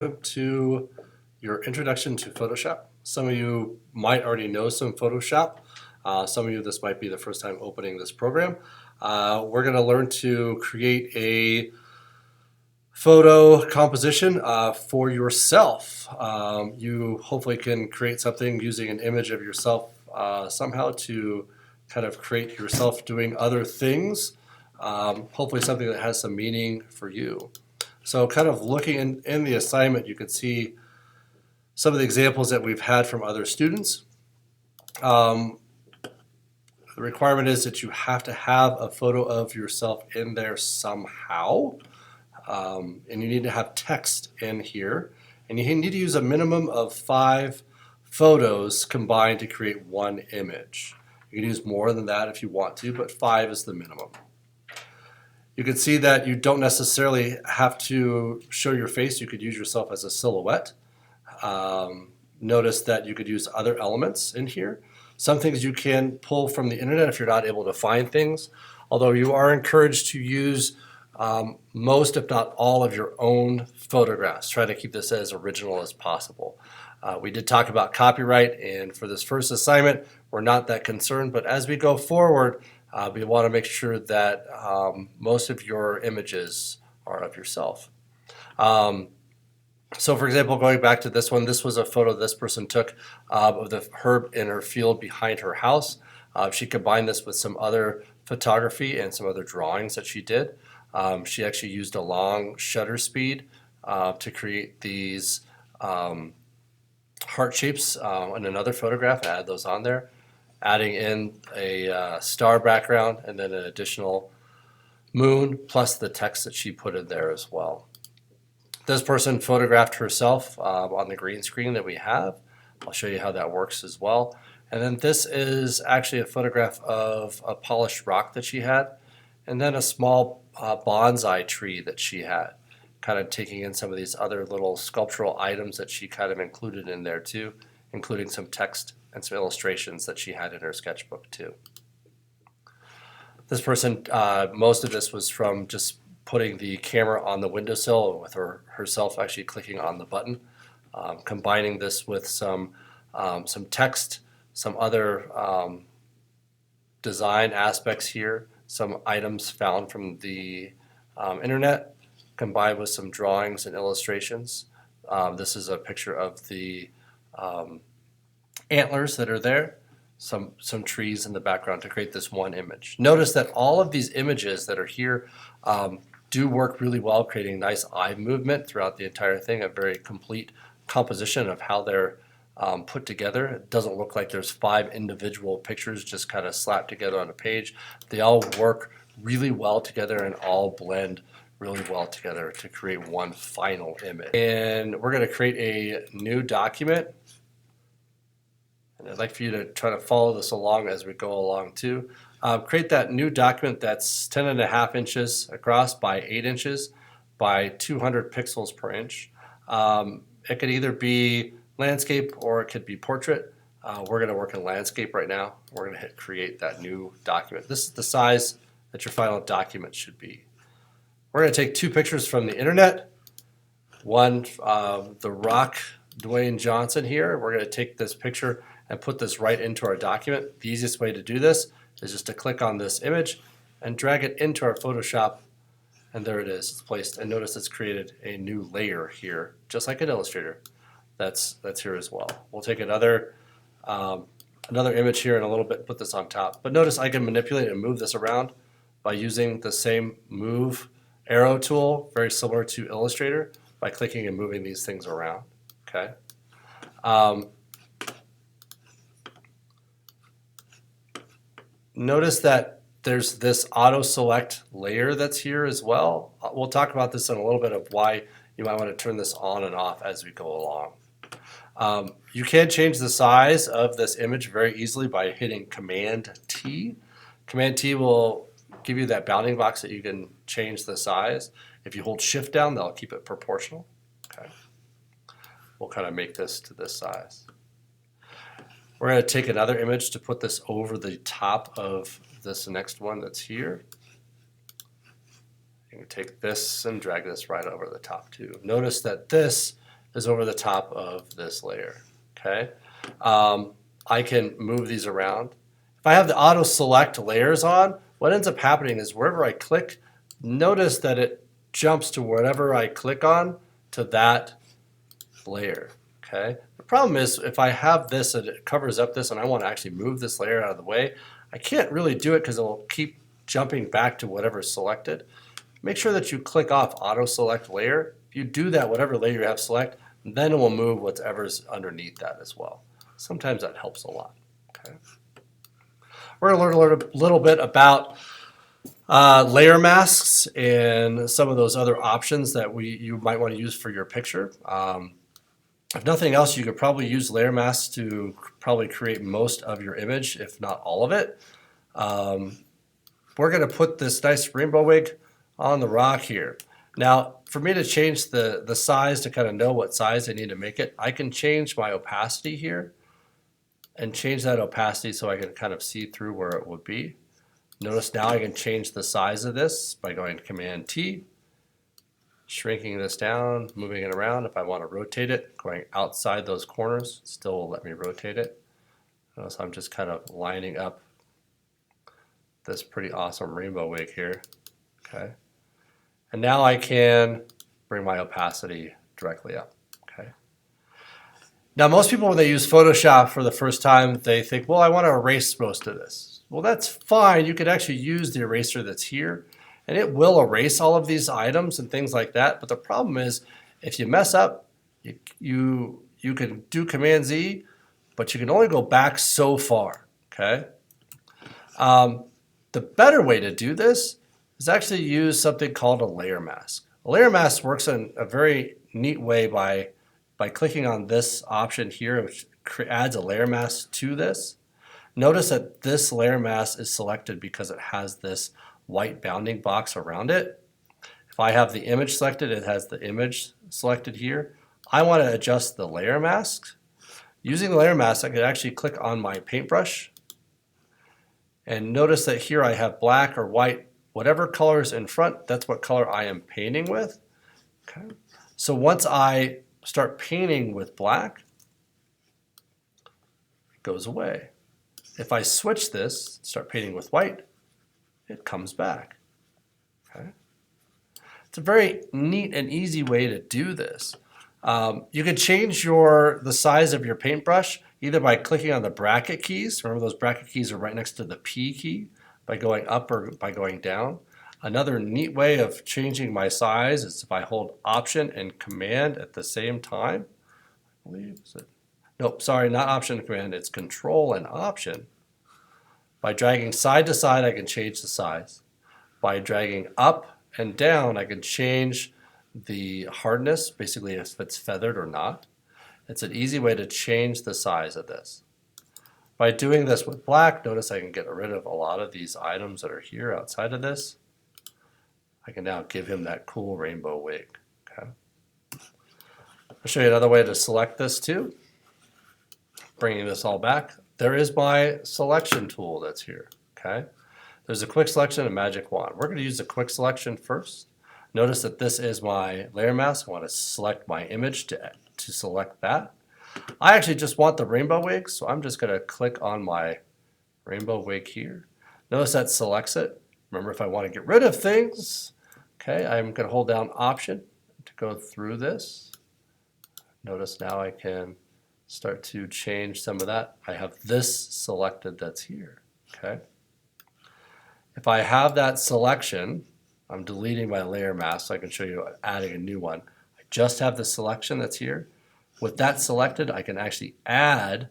To your introduction to Photoshop. Some of you might already know some Photoshop. Some of you, this might be the first time opening this program. We're going to learn to create a photo composition for yourself. You hopefully can create something using an image of yourself somehow to kind of create yourself doing other things. Hopefully something that has some meaning for you. So kind of looking in the assignment, you can see some of the examples that we've had from other students. The requirement is that you have to have a photo of yourself in there somehow. And you need to have text in here. And you need to use a minimum of 5 photos combined to create one image. You can use more than that if you want to, but 5 is the minimum. You can see that you don't necessarily have to show your face. You could use yourself as a silhouette. Notice that you could use other elements in here. Some things you can pull from the internet if you're not able to find things, although you are encouraged to use most, if not all, of your own photographs. Try to keep this as original as possible. We did talk about copyright, and for this first assignment, we're not that concerned, but as we go forward, we want to make sure that most of your images are of yourself. So for example, going back to this one, this was a photo this person took of the herb in her field behind her house. She combined this with some other photography and some other drawings that she did. She actually used a long shutter speed to create these heart shapes in another photograph and add those on there, adding in a star background and then an additional moon plus the text that she put in there as well. This person photographed herself on the green screen that we have. I'll show you how that works as well. And then this is actually a photograph of a polished rock that she had, and then a small bonsai tree that she had, kind of taking in some of these other little sculptural items that she kind of included in there too, including some text and some illustrations that she had in her sketchbook too. This person, most of this was from just putting the camera on the windowsill with herself actually clicking on the button, combining this with some text, some other design aspects here, some items found from the internet, combined with some drawings and illustrations. This is a picture of the antlers that are there, some trees in the background to create this one image. Notice that all of these images that are here do work really well, creating nice eye movement throughout the entire thing, a very complete composition of how they're put together. It doesn't look like there's 5 individual pictures just kind of slapped together on a page. They all work really well together and all blend really well together to create one final image. And we're going to create a new document. And I'd like for you to try to follow this along as we go along too. Create that new document that's 10.5 inches across by 8 inches by 200 pixels per inch. It could either be landscape or it could be portrait. We're going to work in landscape right now. We're going to hit create that new document. This is the size that your final document should be. We're going to take 2 pictures from the internet. One, the Rock Dwayne Johnson here. We're going to take this picture and put this right into our document. The easiest way to do this is just to click on this image and drag it into our Photoshop, and there it is. It's placed, and notice it's created a new layer here, just like an Illustrator. That's here as well. We'll take another image here in a little bit, put this on top. But notice I can manipulate and move this around by using the same move arrow tool, very similar to Illustrator, by clicking and moving these things around. Okay. Notice that there's this auto select layer that's here as well. We'll talk about this in a little bit of why you might want to turn this on and off as we go along. You can change the size of this image very easily by hitting Command T. Command T will give you that bounding box that you can change the size. If you hold Shift down, that'll keep it proportional. Okay. We'll kind of make this to this size. We're going to take another image to put this over the top of this next one that's here. You can take this and drag this right over the top too. Notice that this is over the top of this layer, okay? I can move these around. If I have the auto select layers on, what ends up happening is wherever I click, notice that it jumps to whatever I click on to that layer, okay? The problem is if I have this and it covers up this and I want to actually move this layer out of the way, I can't really do it because it will keep jumping back to whatever's selected. Make sure that you click off auto select layer. If you do that, whatever layer you have select, then it will move whatever's underneath that as well. Sometimes that helps a lot, okay? We're going to learn a little bit about layer masks and some of those other options that you might want to use for your picture. If nothing else, you could probably use layer masks to probably create most of your image, if not all of it. We're going to put this nice rainbow wig on the rock here. Now, for me to change the size to kind of know what size I need to make it, I can change my opacity here and change that opacity so I can kind of see through where it would be. Notice now I can change the size of this by going to Command T, shrinking this down, moving it around. If I want to rotate it, going outside those corners, still will let me rotate it. Notice I'm just kind of lining up this pretty awesome rainbow wig here, okay? And now I can bring my opacity directly up, okay? Now most people when they use Photoshop for the first time, they think, well, I want to erase most of this. Well, that's fine. You could actually use the eraser that's here and it will erase all of these items and things like that. But the problem is if you mess up, you can do Command Z, but you can only go back so far, okay? The better way to do this is actually use something called a layer mask. A layer mask works in a very neat way by clicking on this option here, which adds a layer mask to this. Notice that this layer mask is selected because it has this white bounding box around it. If I have the image selected, it has the image selected here. I want to adjust the layer mask. Using the layer mask, I could actually click on my paintbrush and notice that here I have black or white, whatever color is in front, that's what color I am painting with. Okay. So once I start painting with black, it goes away. If I switch this, start painting with white, it comes back. Okay. It's a very neat and easy way to do this. You can change the size of your paintbrush either by clicking on the bracket keys. Remember those bracket keys are right next to the P key, by going up or by going down. Another neat way of changing my size is if I hold Option and Command at the same time. I believe, nope, sorry, not Option and Command, it's Control and Option. By dragging side to side, I can change the size. By dragging up and down, I can change the hardness, basically if it's feathered or not. It's an easy way to change the size of this. By doing this with black, notice I can get rid of a lot of these items that are here outside of this. I can now give him that cool rainbow wig. Okay. I'll show you another way to select this too. Bringing this all back. There is my selection tool that's here. Okay. There's a quick selection and magic wand. We're going to use the quick selection first. Notice that this is my layer mask. I want to select my image to select that. I actually just want the rainbow wig, so I'm just going to click on my rainbow wig here. Notice that selects it. Remember, if I want to get rid of things, okay, I'm going to hold down Option to go through this. Notice now I can start to change some of that. I have this selected that's here, okay? If I have that selection, I'm deleting my layer mask so I can show you adding a new one. I just have the selection that's here. With that selected, I can actually add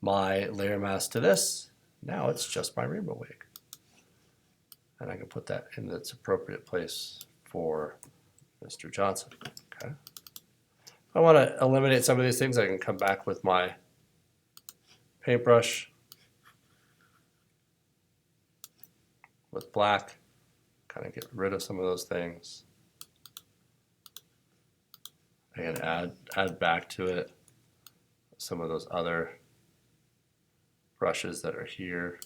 my layer mask to this. Now it's just my rainbow wig. And I can put that in its appropriate place for Mr. Johnson. Okay. If I want to eliminate some of these things, I can come back with my paintbrush with black, kind of get rid of some of those things. I can add back to it some of those other brushes that are here.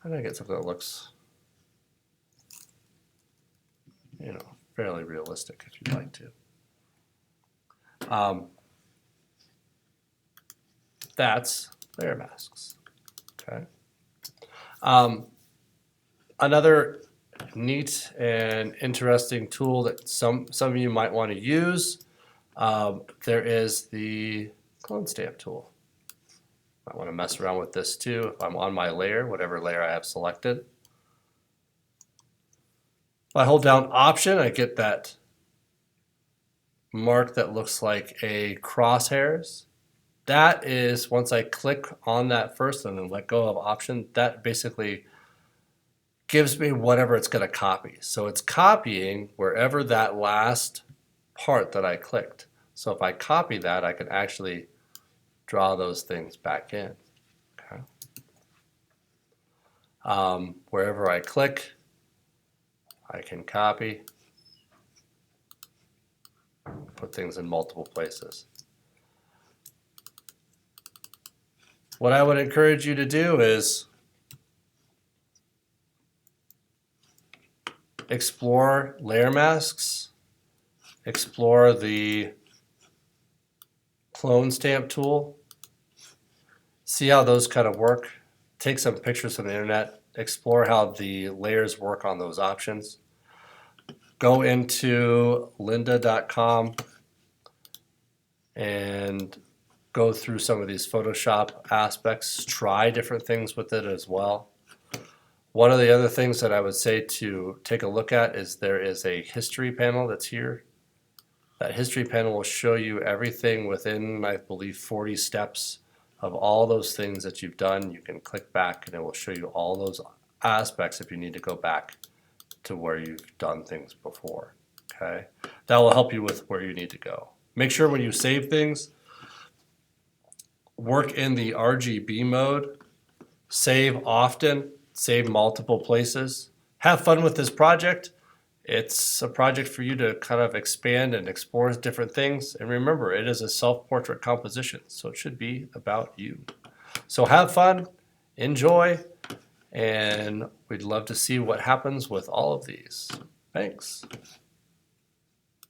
And I get something that looks, fairly realistic if you'd like to. That's layer masks. Okay. Another neat and interesting tool that some of you might want to use, there is the clone stamp tool. I want to mess around with this too if I'm on my layer, whatever layer I have selected. If I hold down Option, I get that mark that looks like a crosshairs. That is, once I click on that first and then let go of Option, that basically gives me whatever it's going to copy. So it's copying wherever that last part that I clicked. So if I copy that, I can actually draw those things back in. Okay. Wherever I click, I can copy, put things in multiple places. What I would encourage you to do is explore layer masks, explore the clone stamp tool, see how those kind of work, take some pictures from the internet, explore how the layers work on those options. Go into lynda.com and go through some of these Photoshop aspects, try different things with it as well. One of the other things that I would say to take a look at is there is a history panel that's here. That history panel will show you everything within, I believe, 40 steps of all those things that you've done. You can click back and it will show you all those aspects if you need to go back to where you've done things before. Okay, that will help you with where you need to go. Make sure when you save things, work in the RGB mode, save often, save multiple places. Have fun with this project. It's a project for you to kind of expand and explore different things. And remember, it is a self-portrait composition, so it should be about you. So have fun, enjoy, and we'd love to see what happens with all of these. Thanks.